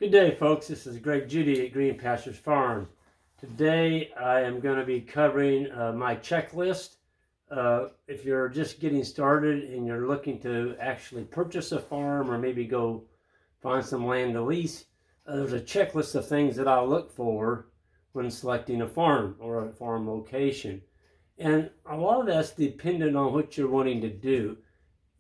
Good day, folks. This is Greg Judy at Green Pastures Farm. Today I am going to be covering my checklist. If you're just getting started and you're looking to actually purchase a farm or maybe go find some land to lease, there's a checklist of things that I'll look for when selecting a farm or a farm location. And a lot of that's dependent on what you're wanting to do.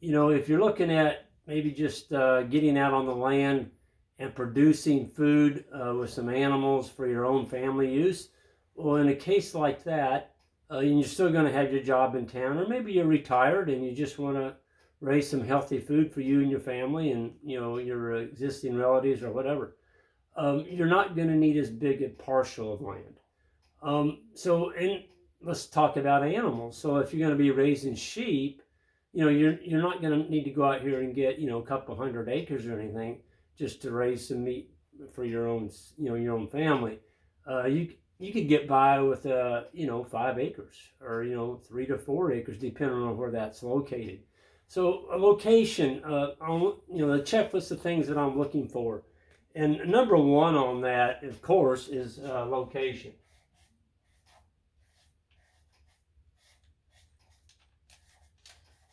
You know, if you're looking at maybe just getting out on the land and producing food with some animals for your own family use, well, in a case like that, and you're still going to have your job in town, or maybe you're retired and you just want to raise some healthy food for you and your family and your existing relatives or whatever, you're not going to need as big a parcel of land. And let's talk about animals. So if you're going to be raising sheep, you're not going to need to go out here and get a couple hundred acres or anything just to raise some meat for your own family. You could get by with 5 acres or 3 to 4 acres depending on where that's located. So a location, the checklist of things that I'm looking for, and number one on that, of course, is location.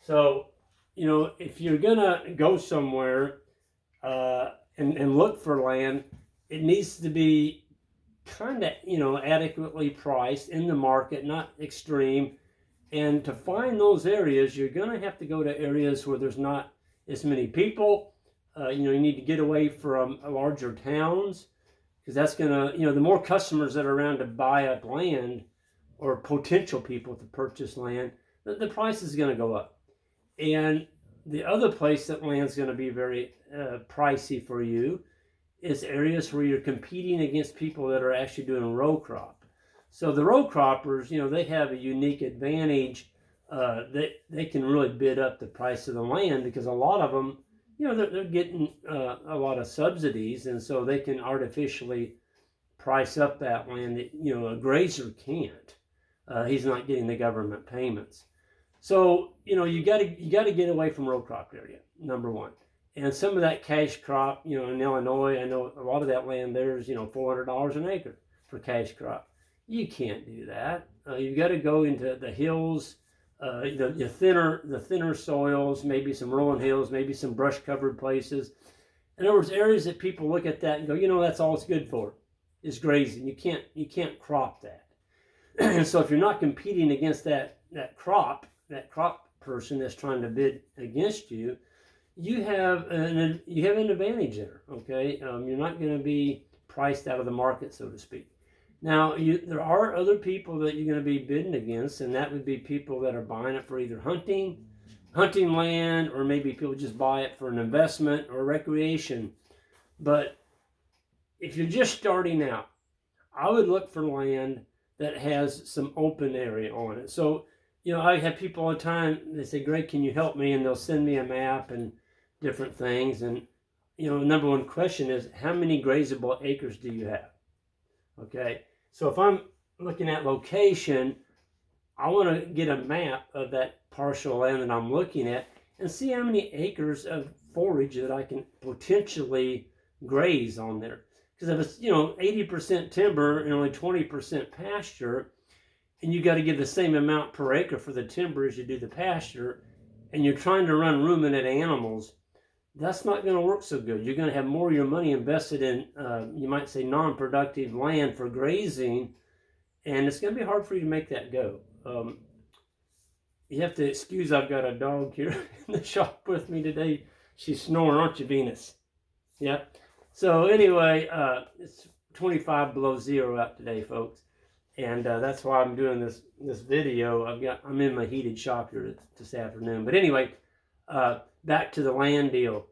So, if you're gonna go somewhere and look for land, it needs to be kind of, adequately priced in the market, not extreme. And to find those areas, you're gonna have to go to areas where there's not as many people. You need to get away from larger towns, because that's gonna, the more customers that are around to buy up land or potential people to purchase land, the price is gonna go up. And the other place that land's going to be very pricey for you is areas where you're competing against people that are actually doing row crop. So the row croppers, they have a unique advantage. They can really bid up the price of the land because a lot of them, they're getting a lot of subsidies, and so they can artificially price up that land that, a grazer can't. He's not getting the government payments. So, you got to get away from row crop area, number one. And some of that cash crop, in Illinois, I know a lot of that land there's, $400 an acre for cash crop. You can't do that. You've got to go into the hills, the thinner soils, maybe some rolling hills, maybe some brush covered places. In other words, areas that people look at that and go, that's all it's good for, is grazing. You can't crop that. And so if you're not competing against that crop person that's trying to bid against you, you have an advantage there. Okay, you're not going to be priced out of the market, so to speak. Now, there are other people that you're going to be bidding against, and that would be people that are buying it for either hunting land, or maybe people just buy it for an investment or recreation. But if you're just starting out, I would look for land that has some open area on it. So, I have people all the time, they say, Greg, can you help me? And they'll send me a map and different things. And, number one question is, how many grazable acres do you have? Okay, so if I'm looking at location, I want to get a map of that parcel of land that I'm looking at and see how many acres of forage that I can potentially graze on there. Because if it's, 80% timber and only 20% pasture, and you got to give the same amount per acre for the timber as you do the pasture, and you're trying to run ruminant animals, that's not going to work so good. You're going to have more of your money invested in, you might say, non-productive land for grazing, and it's going to be hard for you to make that go. You have to excuse, I've got a dog here in the shop with me today. She's snoring, aren't you, Venus? Yeah. So anyway, it's 25 below zero out today, folks. And that's why I'm doing this video. I'm in my heated shop here this afternoon. But anyway, back to the land deal.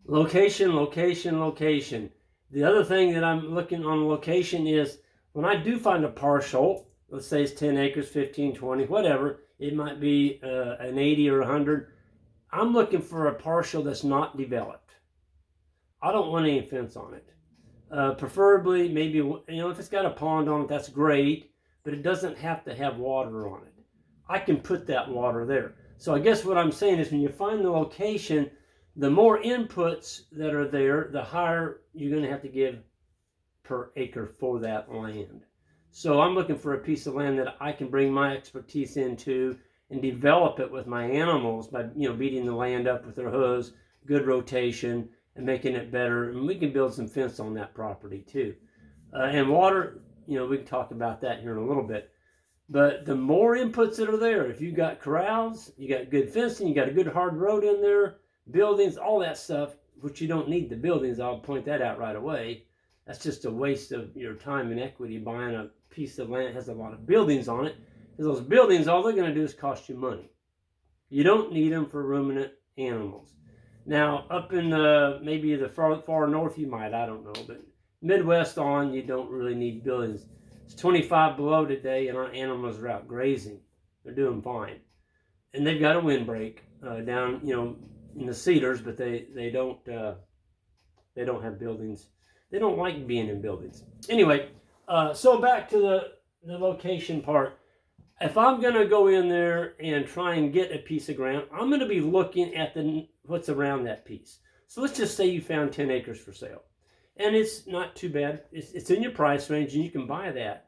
Location. The other thing that I'm looking on location is when I do find a parcel, let's say it's 10 acres, 15, 20, whatever, it might be an 80 or 100. I'm looking for a parcel that's not developed. I don't want any fence on it. Preferably, maybe, if it's got a pond on it, that's great, but it doesn't have to have water on it. I can put that water there. So I guess what I'm saying is when you find the location, The more inputs that are there, the higher you're going to have to give per acre for that land. So I'm looking for a piece of land that I can bring my expertise into and develop it with my animals by, beating the land up with their hooves, good rotation, and making it better. And we can build some fence on that property too. And water, we can talk about that here in a little bit. But the more inputs that are there, if you got corrals, you got good fencing, you got a good hard road in there, buildings, all that stuff, which you don't need the buildings, I'll point that out right away. That's just a waste of your time and equity buying a piece of land that has a lot of buildings on it. Because those buildings, all they're going to do is cost you money. You don't need them for ruminant animals. Now, up in maybe the far north, you might, I don't know. But Midwest on, you don't really need buildings. It's 25 below today, and our animals are out grazing. They're doing fine. And they've got a windbreak down, in the cedars, but they don't have buildings. They don't like being in buildings. Anyway, so back to the location part. If I'm going to go in there and try and get a piece of ground, I'm going to be looking at what's around that piece. So let's just say you found 10 acres for sale. And it's not too bad. It's in your price range, and you can buy that.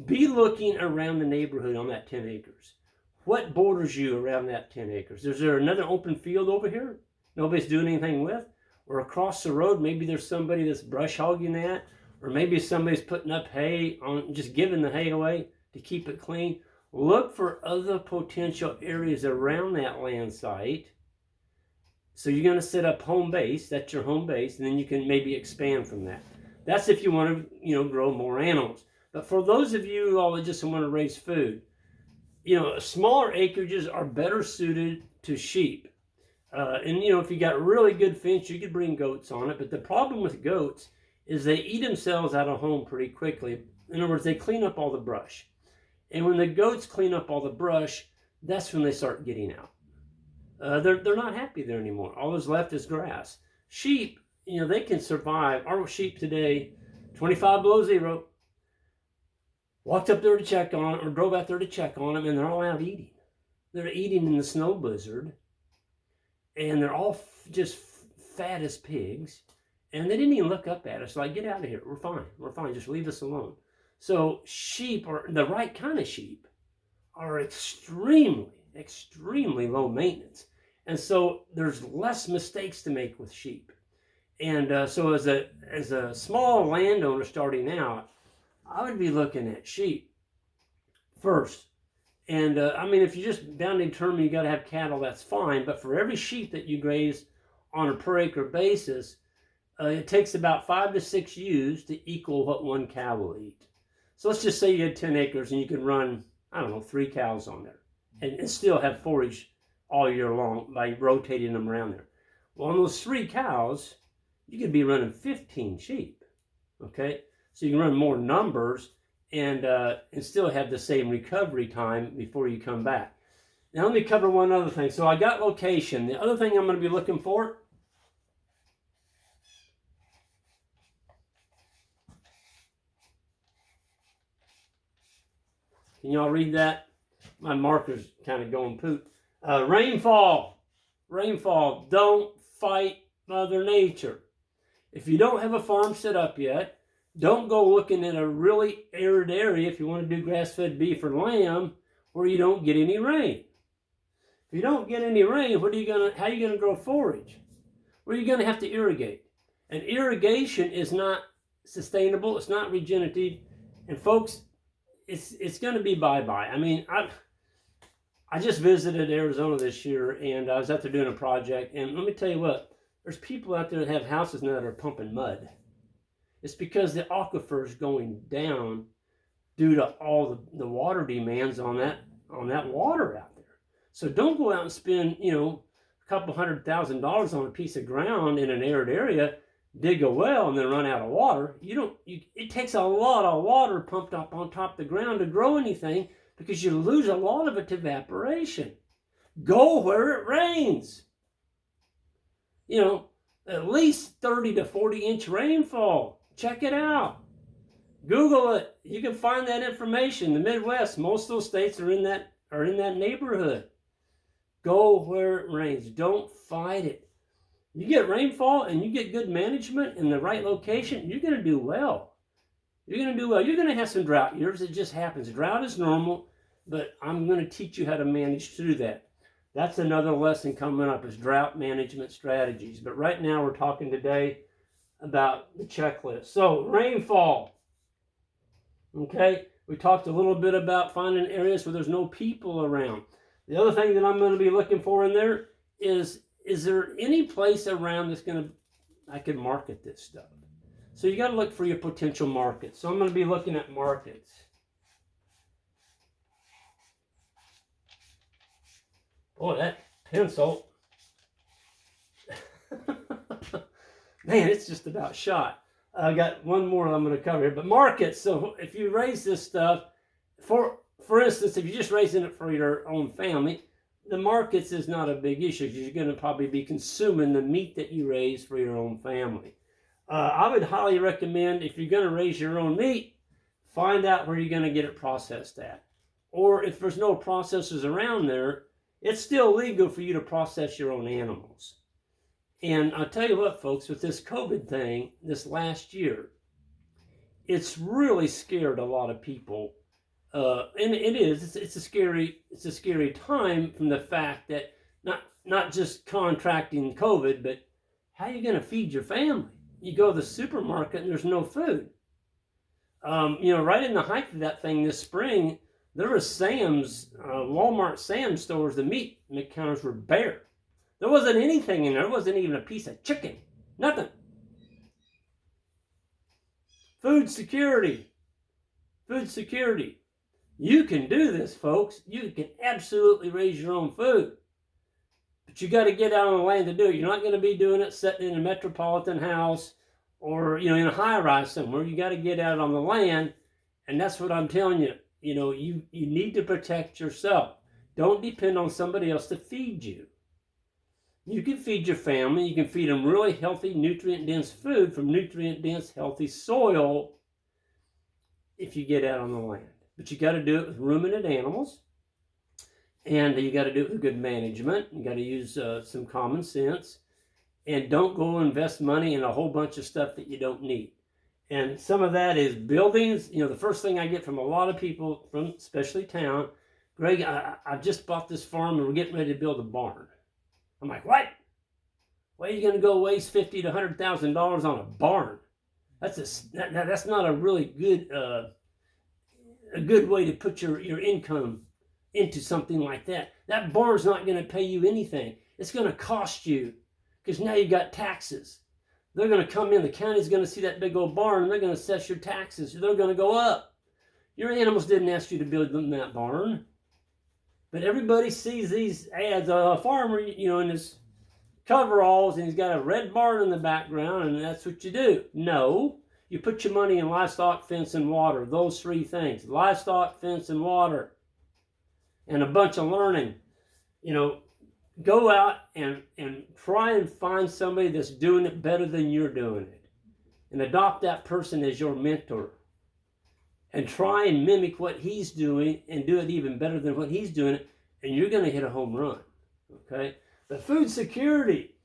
Be looking around the neighborhood on that 10 acres. What borders you around that 10 acres? Is there another open field over here nobody's doing anything with? Or across the road, maybe there's somebody that's brush hogging that. Or maybe somebody's putting up hay, just giving the hay away to keep it clean. Look for other potential areas around that land site. So you're going to set up home base. That's your home base. And then you can maybe expand from that. That's if you want to, grow more animals. But for those of you all that just want to raise food, smaller acreages are better suited to sheep. And if you got really good fence, you could bring goats on it. But the problem with goats is they eat themselves out of home pretty quickly. In other words, they clean up all the brush. And when the goats clean up all the brush, that's when they start getting out. They're not happy there anymore. All that's left is grass. Sheep, they can survive. Our sheep today, 25 below zero, walked up there to check on it, or drove out there to check on them, and they're all out eating. They're eating in the snow blizzard, and they're all just fat as pigs, and they didn't even look up at us, like, get out of here, we're fine, just leave us alone. So sheep, or the right kind of sheep, are extremely low maintenance, and so there's less mistakes to make with sheep. And so as a small landowner starting out, I would be looking at sheep first. And if you just bound and determined you got to have cattle, that's fine. But for every sheep that you graze on a per acre basis, it takes about 5 to 6 ewes to equal what one cow will eat. So let's just say you had 10 acres and you can run, 3 cows on there and still have forage all year long by rotating them around there. Well, on those 3 cows, you could be running 15 sheep, okay? So you can run more numbers and still have the same recovery time before you come back. Now let me cover one other thing. So I got location. The other thing I'm going to be looking for, can y'all read that? My marker's kind of going poop. Rainfall. Rainfall. Don't fight Mother Nature. If you don't have a farm set up yet, don't go looking at a really arid area if you want to do grass-fed beef or lamb where you don't get any rain. If you don't get any rain, how are you going to grow forage? Well, you're going to have to irrigate. And irrigation is not sustainable. It's not regenerative. And folks, it's going to be bye-bye. I just visited Arizona this year, and I was out there doing a project. And let me tell you what, there's people out there that have houses now that are pumping mud. It's because the aquifer is going down due to all the water demands on that water out there. So don't go out and spend, a couple $100,000 on a piece of ground in an arid area, dig a well, and then run out of water. It takes a lot of water pumped up on top of the ground to grow anything because you lose a lot of it to evaporation. Go where it rains. At least 30 to 40 inch rainfall. Check it out. Google it. You can find that information. The Midwest, most of those states are in that neighborhood. Go where it rains. Don't fight it. You get rainfall and you get good management in the right location, you're going to do well. You're going to do well. You're going to have some drought years. It just happens. Drought is normal, but I'm going to teach you how to manage through that. That's another lesson coming up, is drought management strategies. But right now we're talking today about the checklist. So rainfall. Okay, we talked a little bit about finding areas where there's no people around. The other thing that I'm going to be looking for in there is there any place around that's going to, I can market this stuff? So you got to look for your potential markets. So I'm going to be looking at markets. Boy, that pencil, man, it's just about shot. I got one more I'm going to cover here, but markets. So if you raise this stuff, for instance, if you're just raising it for your own family, the markets is not a big issue. You're going to probably be consuming the meat that you raise for your own family. I would highly recommend, if you're going to raise your own meat, find out where you're going to get it processed at. Or if there's no processors around there, it's still legal for you to process your own animals. And I'll tell you what, folks, with this COVID thing, this last year, it's really scared a lot of people. And it is, it's a scary time, from the fact that not just contracting COVID, but how are you going to feed your family? You go to the supermarket and there's no food. Right in the height of that thing this spring, there was Sam's, Walmart Sam's stores, the meat counters were bare. There wasn't anything in there. There wasn't even a piece of chicken. Nothing. Food security. Food security. You can do this, folks. You can absolutely raise your own food. But you got to get out on the land to do it. You're not going to be doing it sitting in a metropolitan house or, in a high-rise somewhere. You got to get out on the land, and that's what I'm telling you. You need to protect yourself. Don't depend on somebody else to feed you. You can feed your family. You can feed them really healthy, nutrient-dense food from nutrient-dense, healthy soil if you get out on the land. But you got to do it with ruminant animals, and you got to do it with good management. You got to use some common sense, and don't go invest money in a whole bunch of stuff that you don't need. And some of that is buildings. The first thing I get from a lot of people, from especially town, Greg, I've just bought this farm and we're getting ready to build a barn. I'm like, what? Why are you going to go waste $50,000 to $100,000 on a barn? That's not a really good a good way to put your income into something like that. That barn's not going to pay you anything. It's going to cost you, because now you got taxes. They're going to come in. The county's going to see that big old barn, and they're going to assess your taxes. They're going to go up. Your animals didn't ask you to build them that barn. But everybody sees these ads. A farmer, in his coveralls, and he's got a red barn in the background, and that's what you do. No. You put your money in livestock, fence, and water. Those three things. Livestock, fence, and water. And a bunch of learning. Go out and try and find somebody that's doing it better than you're doing it. And adopt that person as your mentor. And try and mimic what he's doing and do it even better than what he's doing it. And you're going to hit a home run. Okay? The food security.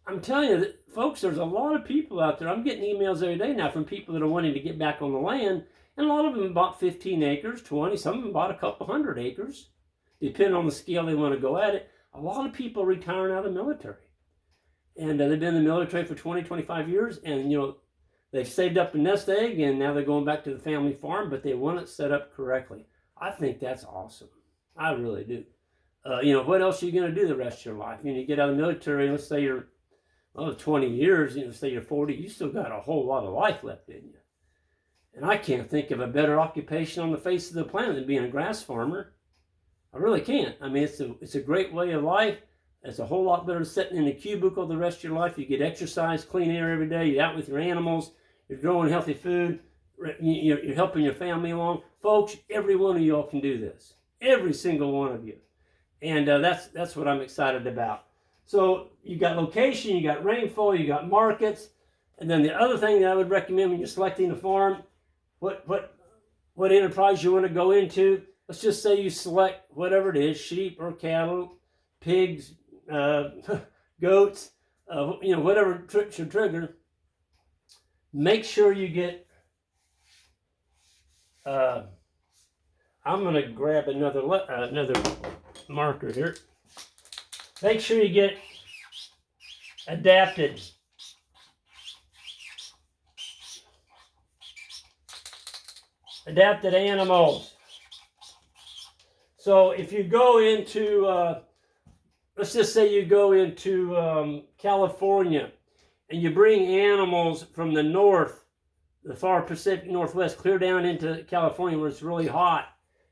I'm telling you, folks, there's a lot of people out there. I'm getting emails every day now from people that are wanting to get back on the land. And a lot of them bought 15 acres, 20. Some of them bought a couple hundred acres, depending on the scale they want to go at it. A lot of people are retiring out of the military. And they've been in the military for 20, 25 years. And, they've saved up a nest egg, and now they're going back to the family farm, but they want it set up correctly. I think that's awesome. I really do. What else are you going to do the rest of your life? You get out of the military, and let's say you're 20 years, say you're 40, you still got a whole lot of life left in you. And I can't think of a better occupation on the face of the planet than being a grass farmer. I really can't. I mean, it's a great way of life. It's a whole lot better than sitting in a cubicle the rest of your life. You get exercise, clean air every day. You're out with your animals. You're growing healthy food. You're helping your family along. Folks, every one of y'all can do this. Every single one of you. And that's what I'm excited about. So you got location, you got rainfall, you got markets. And then the other thing that I would recommend when you're selecting a farm, what enterprise you want to go into. Let's just say you select whatever it is, sheep or cattle, pigs, goats, whatever tricks your trigger, make sure you get, I'm going to grab another marker here. Make sure you get adapted. Adapted animals. So if you go into, let's just say you go into California and you bring animals from the north, the far Pacific Northwest, clear down into California where it's really hot,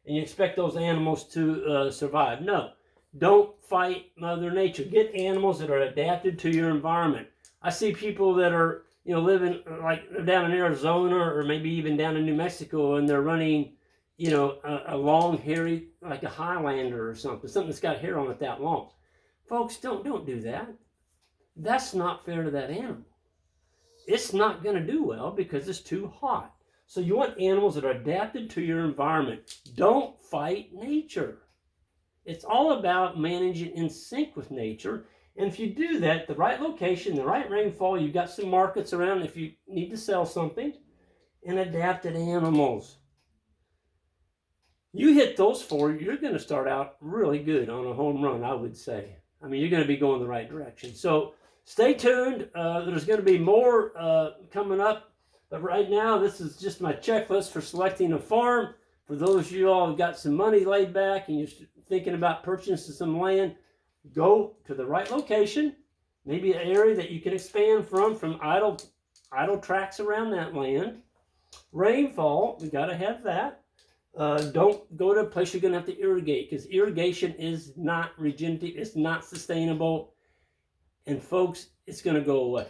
and you expect those animals to survive. No, don't fight Mother Nature. Get animals that are adapted to your environment. I see people that are, living like down in Arizona or maybe even down in New Mexico, and they're running, a long, hairy, like a Highlander or something that's got hair on it that long. Folks, don't do that. That's not fair to that animal. It's not going to do well because it's too hot. So you want animals that are adapted to your environment. Don't fight nature. It's all about managing in sync with nature. And if you do that, the right location, the right rainfall, you've got some markets around if you need to sell something, and adapted animals. You hit those four, you're going to start out really good on a home run, I would say. I mean, you're going to be going the right direction. So stay tuned. There's going to be more coming up. But right now, this is just my checklist for selecting a farm. For those of you all who've got some money laid back and you're thinking about purchasing some land, go to the right location, maybe an area that you can expand from idle tracts around that land. Rainfall, we got to have that. Don't go to a place you're going to have to irrigate, because irrigation is not regenerative, it's not sustainable, and folks, it's going to go away.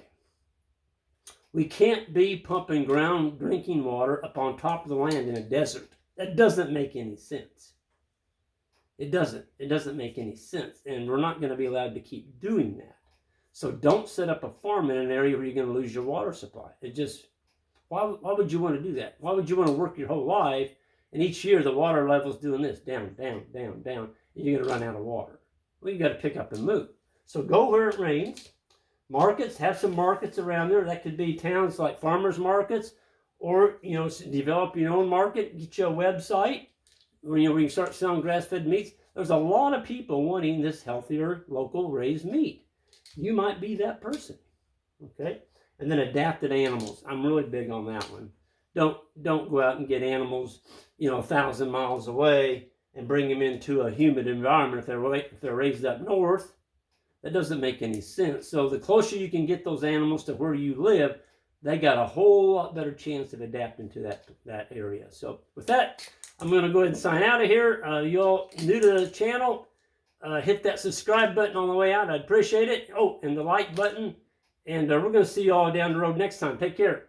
We can't be pumping ground drinking water up on top of the land in a desert. That doesn't make any sense. It doesn't make any sense, and we're not going to be allowed to keep doing that. So don't set up a farm in an area where you're going to lose your water supply. Why would you want to do that? Why would you want to work your whole life and each year the water level's doing this, down, down, down, down, and you're going to run out of water? Well, you got to pick up and move. So go where it rains. Markets, have some markets around there. That could be towns like farmers markets, or develop your own market. Get you a website where you can start selling grass-fed meats. There's a lot of people wanting this healthier, local raised meat. You might be that person. Okay, and then adapted animals. I'm really big on that one. Don't go out and get animals 1,000 miles away and bring them into a humid environment if they're raised up north. That doesn't make any sense. So the closer you can get those animals to where you live, they got a whole lot better chance of adapting to that area. So with that, I'm going to go ahead and sign out of here. You all new to the channel, hit that subscribe button on the way out. I'd appreciate it. Oh, and the like button. And we're going to see you all down the road next time. Take care.